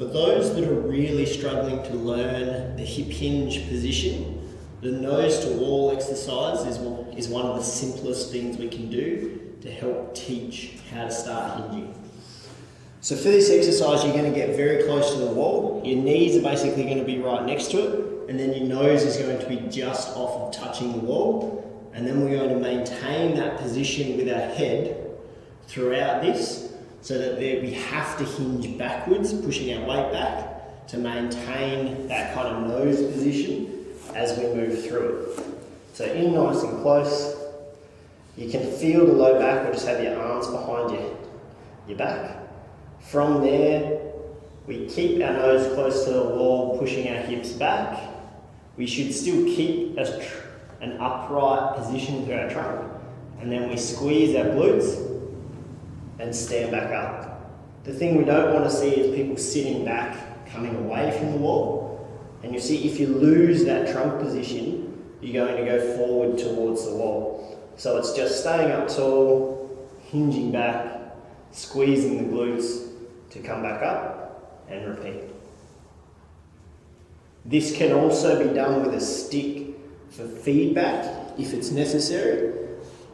For those that are really struggling to learn the hip hinge position, the nose to wall exercise is one of the simplest things we can do to help teach how to start hinging. So for this exercise, you're going to get very close to the wall. Your knees are basically going to be right next to it, and then your nose is going to be just off of touching the wall. And then we're going to maintain that position with our head throughout this, so that we have to hinge backwards, pushing our weight back to maintain that kind of nose position as we move through it. So in nice and close, you can feel the low back, or just have your arms behind your back. From there, we keep our nose close to the wall, pushing our hips back. We should still keep an upright position to our trunk, and then we squeeze our glutes and stand back up. The thing we don't want to see is people sitting back, coming away from the wall. And you see, if you lose that trunk position, you're going to go forward towards the wall. So it's just staying up tall, hinging back, squeezing the glutes to come back up, and repeat. This can also be done with a stick for feedback if it's necessary,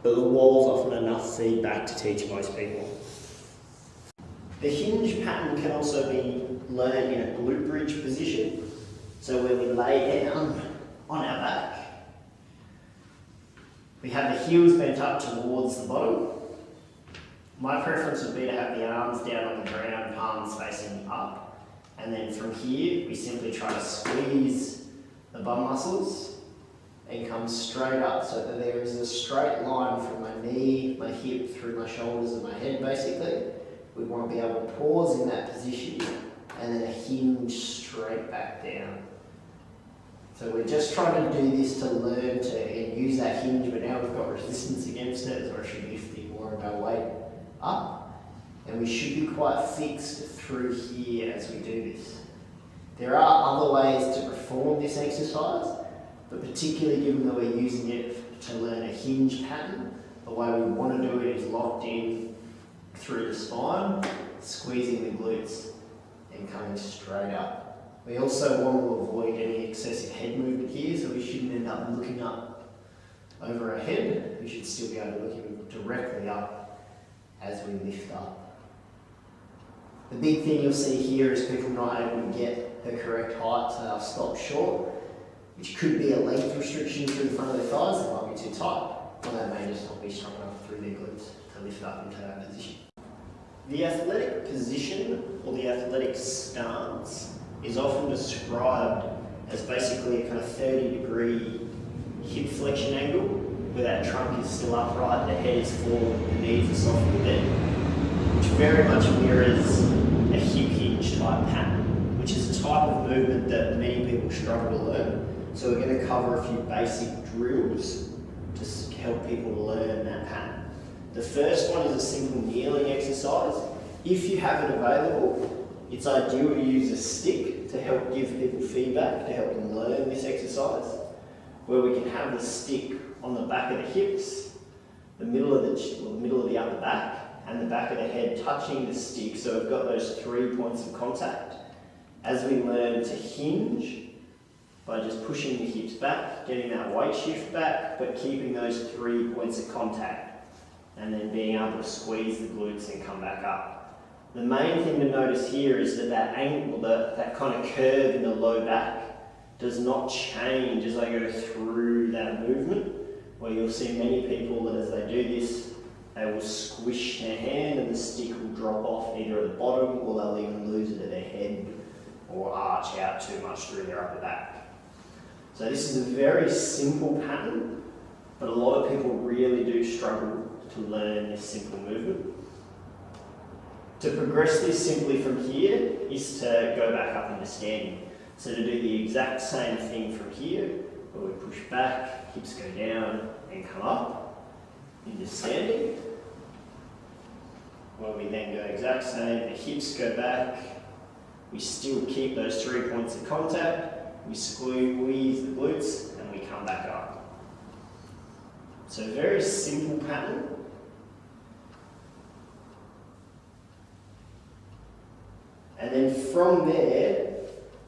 but the wall's often enough feedback to teach most people. The hinge pattern can also be learned in a glute bridge position. So where we lay down on our back, we have the heels bent up towards the bottom. My preference would be to have the arms down on the ground, palms facing up. And then from here, we simply try to squeeze the bum muscles and come straight up, so that there is a straight line from my knee, my hip, through my shoulders and my head basically. We want to be able to pause in that position and then a hinge straight back down. So we're just trying to do this to learn to use that hinge, but now we've got resistance against it, so I should be lifting more of our weight up. And we should be quite fixed through here as we do this. There are other ways to perform this exercise, but particularly given that we're using it to learn a hinge pattern, the way we want to do it is locked in through the spine, squeezing the glutes and coming straight up. We also want to avoid any excessive head movement here, so we shouldn't end up looking up over our head. We should still be able to look directly up as we lift up. The big thing you'll see here is people not able to get the correct height, so they'll stop short, which could be a length restriction through the front of their thighs. They might be too tight, or they may just not be strong enough through their glutes to lift up into that position. The athletic position, or the athletic stance, is often described as basically a kind of 30-degree hip flexion angle, where that trunk is still upright, the head is forward, the knees are soft in the bed, which very much mirrors a hip hinge type pattern, which is a type of movement that many people struggle to learn. So we're going to cover a few basic drills to help people learn that pattern. The first one is a simple kneeling exercise. If you have it available, it's ideal to use a stick to help give people feedback, to help them learn this exercise, where we can have the stick on the back of the hips, the middle of the upper back, and the back of the head touching the stick, so we've got those 3 points of contact. As we learn to hinge, by just pushing the hips back, getting that weight shift back, but keeping those 3 points of contact, and then being able to squeeze the glutes and come back up. The main thing to notice here is that angle, that kind of curve in the low back, does not change as I go through that movement, where you'll see many people that as they do this, they will squish their hand and the stick will drop off either at the bottom, or they'll even lose it at their head or arch out too much through their upper back. So this is a very simple pattern, but a lot of people really do struggle to learn this simple movement. To progress this simply from here is to go back up into standing. So to do the exact same thing from here, where we push back, hips go down and come up into standing, where we then go exact same, the hips go back, we still keep those 3 points of contact, we squeeze the glutes and we come back up. So very simple pattern. And then from there,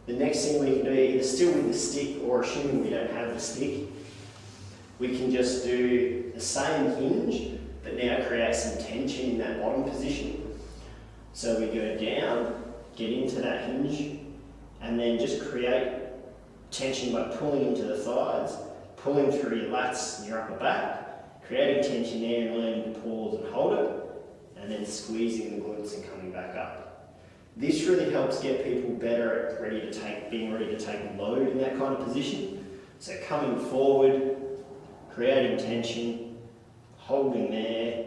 the next thing we can do, either still with the stick or assuming we don't have the stick, we can just do the same hinge, but now create some tension in that bottom position. So we go down, get into that hinge, and then just create tension by pulling into the thighs, pulling through your lats and your upper back, creating tension there and learning to pause and hold it, and then squeezing the glutes and coming back up. This really helps get people better at being ready to take load in that kind of position. So coming forward, creating tension, holding there,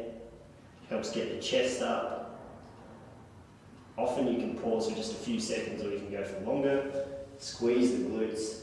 helps get the chest up. Often you can pause for just a few seconds or you can go for longer. Squeeze the glutes,